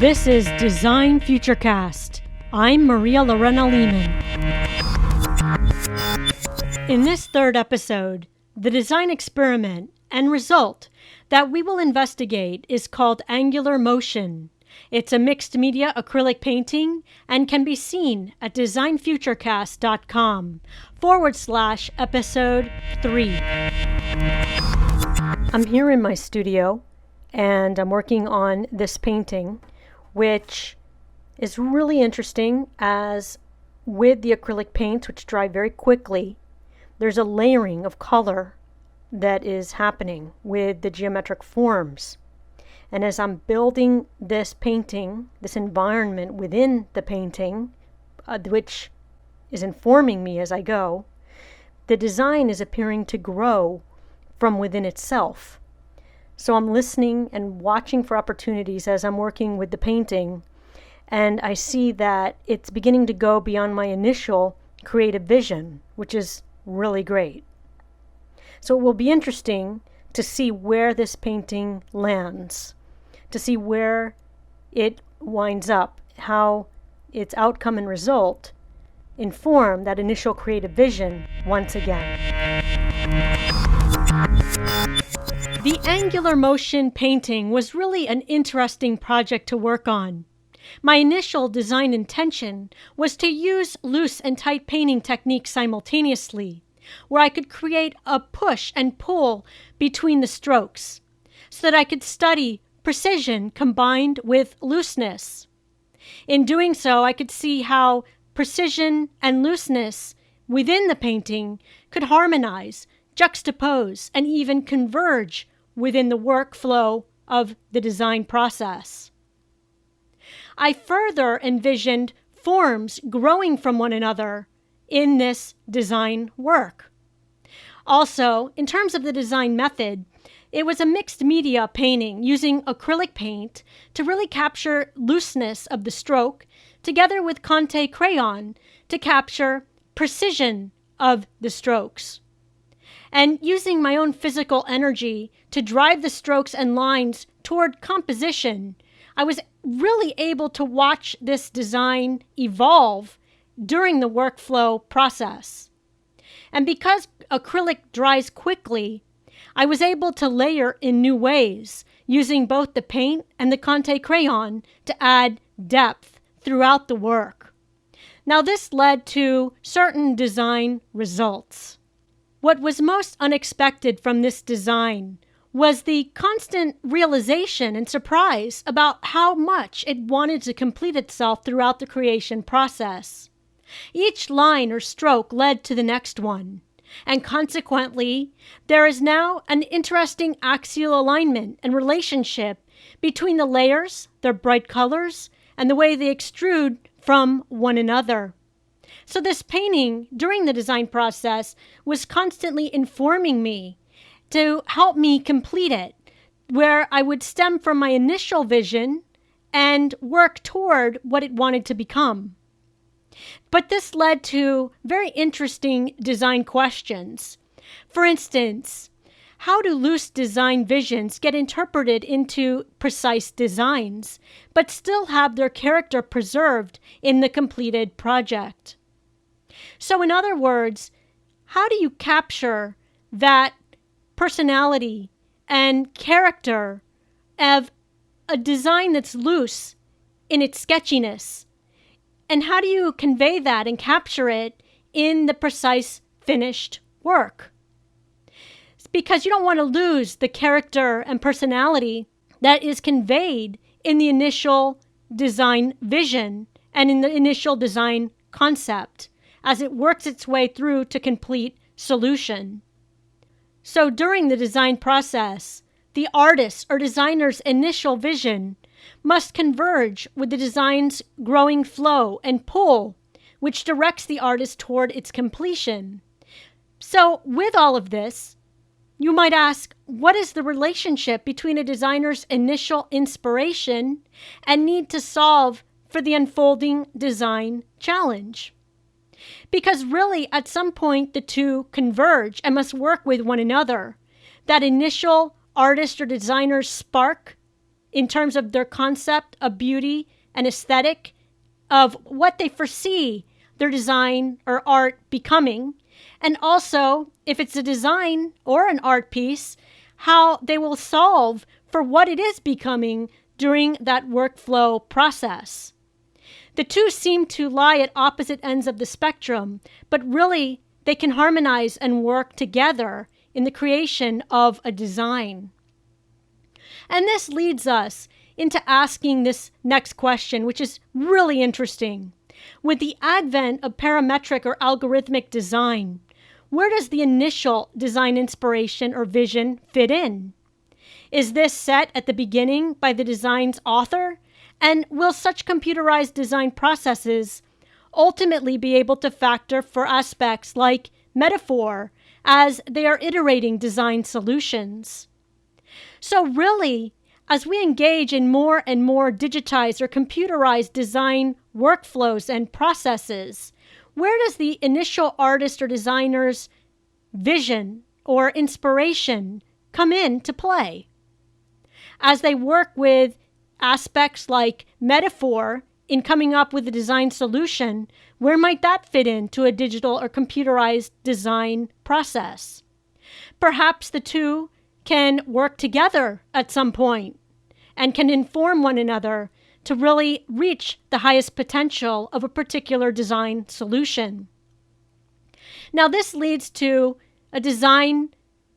This is Design Futurecast. I'm Lorena Lehman. In this third episode, the design experiment and result that we will investigate is called angular motion. It's a mixed media acrylic painting and can be seen at designfuturecast.com/episode 3. I'm here in my studio and I'm working on this painting, which is really interesting as with the acrylic paints, which dry very quickly, there's a layering of color that is happening with the geometric forms. And as I'm building this painting, this environment within the painting, which is informing me as I go, the design is appearing to grow from within itself. So I'm listening and watching for opportunities as I'm working with the painting, and I see that it's beginning to go beyond my initial creative vision, which is really great. So it will be interesting to see where this painting lands, to see where it winds up, how its outcome and result inform that initial creative vision once again. The angular motion painting was really an interesting project to work on. My initial design intention was to use loose and tight painting techniques simultaneously, where I could create a push and pull between the strokes, so that I could study precision combined with looseness. In doing so, I could see how precision and looseness within the painting could harmonize, juxtapose, and even converge within the workflow of the design process. I further envisioned forms growing from one another in this design work. Also, in terms of the design method, it was a mixed media painting using acrylic paint to really capture looseness of the stroke, together with Conte crayon to capture precision of the strokes. And using my own physical energy to drive the strokes and lines toward composition, I was really able to watch this design evolve during the workflow process. And because acrylic dries quickly, I was able to layer in new ways, using both the paint and the Conte crayon to add depth throughout the work. Now, this led to certain design results. What was most unexpected from this design was the constant realization and surprise about how much it wanted to complete itself throughout the creation process. Each line or stroke led to the next one, and consequently, there is now an interesting axial alignment and relationship between the layers, their bright colors, and the way they extrude from one another. So this painting, during the design process, was constantly informing me to help me complete it, where I would stem from my initial vision and work toward what it wanted to become. But this led to very interesting design questions. For instance, how do loose design visions get interpreted into precise designs, but still have their character preserved in the completed project? So in other words, how do you capture that personality and character of a design that's loose in its sketchiness? And how do you convey that and capture it in the precise finished work? It's because you don't want to lose the character and personality that is conveyed in the initial design vision and in the initial design concept as it works its way through to complete solution. So during the design process, the artist's or designer's initial vision must converge with the design's growing flow and pull, which directs the artist toward its completion. So with all of this, you might ask, what is the relationship between a designer's initial inspiration and need to solve for the unfolding design challenge? Because really, at some point, the two converge and must work with one another. That initial artist or designer's spark in terms of their concept of beauty and aesthetic, of what they foresee their design or art becoming, and also, if it's a design or an art piece, how they will solve for what it is becoming during that workflow process. The two seem to lie at opposite ends of the spectrum, but really they can harmonize and work together in the creation of a design. And this leads us into asking this next question, which is really interesting. With the advent of parametric or algorithmic design, where does the initial design inspiration or vision fit in? Is this set at the beginning by the design's author? And will such computerized design processes ultimately be able to factor for aspects like metaphor as they are iterating design solutions? So really, as we engage in more and more digitized or computerized design workflows and processes, where does the initial artist or designer's vision or inspiration come into play? As they work with aspects like metaphor in coming up with a design solution, where might that fit into a digital or computerized design process? Perhaps the two can work together at some point and can inform one another to really reach the highest potential of a particular design solution. Now, this leads to a design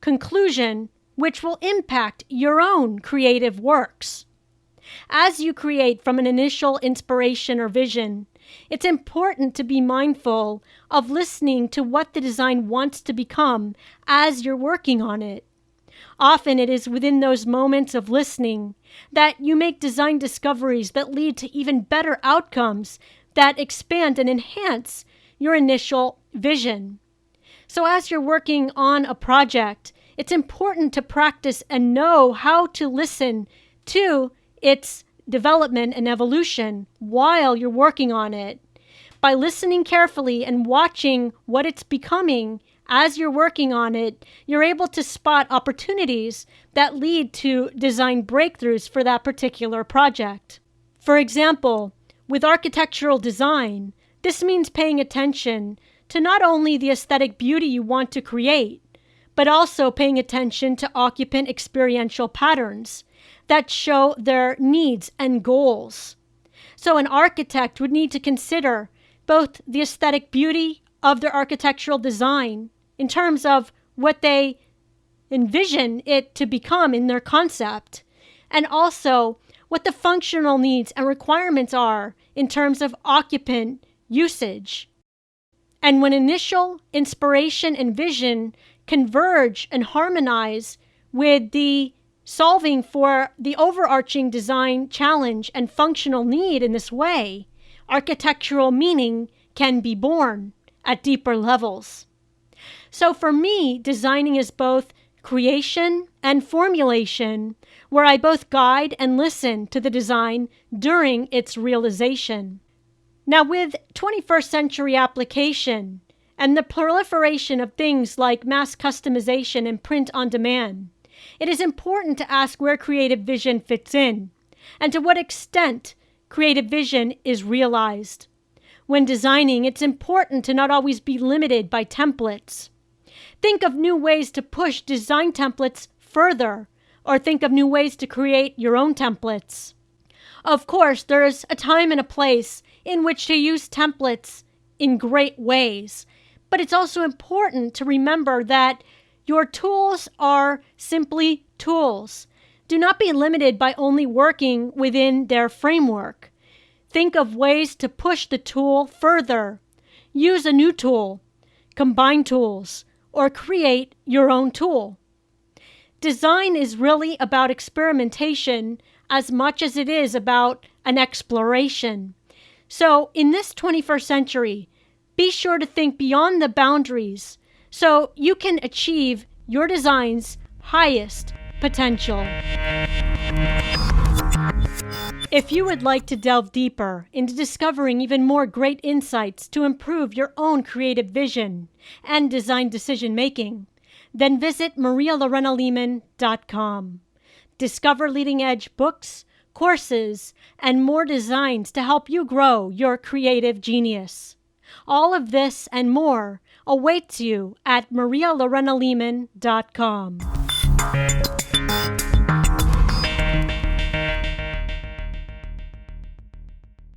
conclusion which will impact your own creative works. As you create from an initial inspiration or vision, it's important to be mindful of listening to what the design wants to become as you're working on it. Often it is within those moments of listening that you make design discoveries that lead to even better outcomes that expand and enhance your initial vision. So as you're working on a project, it's important to practice and know how to listen to its development and evolution while you're working on it. By listening carefully and watching what it's becoming as you're working on it, you're able to spot opportunities that lead to design breakthroughs for that particular project. For example, with architectural design, this means paying attention to not only the aesthetic beauty you want to create, but also paying attention to occupant experiential patterns that show their needs and goals. So an architect would need to consider both the aesthetic beauty of their architectural design in terms of what they envision it to become in their concept, and also what the functional needs and requirements are in terms of occupant usage. And when initial inspiration and vision converge and harmonize with the solving for the overarching design challenge and functional need in this way, architectural meaning can be born at deeper levels. So for me, designing is both creation and formulation, where I both guide and listen to the design during its realization. Now, with 21st century application and the proliferation of things like mass customization and print on demand, it is important to ask where creative vision fits in and to what extent creative vision is realized. When designing, it's important to not always be limited by templates. Think of new ways to push design templates further, or think of new ways to create your own templates. Of course, there is a time and a place in which to use templates in great ways, but it's also important to remember that your tools are simply tools. Do not be limited by only working within their framework. Think of ways to push the tool further. Use a new tool, combine tools, or create your own tool. Design is really about experimentation as much as it is about an exploration. So in this 21st century, be sure to think beyond the boundaries so you can achieve your design's highest potential. If you would like to delve deeper into discovering even more great insights to improve your own creative vision and design decision-making, then visit marialorenalehman.com. Discover leading-edge books, courses, and more designs to help you grow your creative genius. All of this and more awaits you at marialorenalehman.com.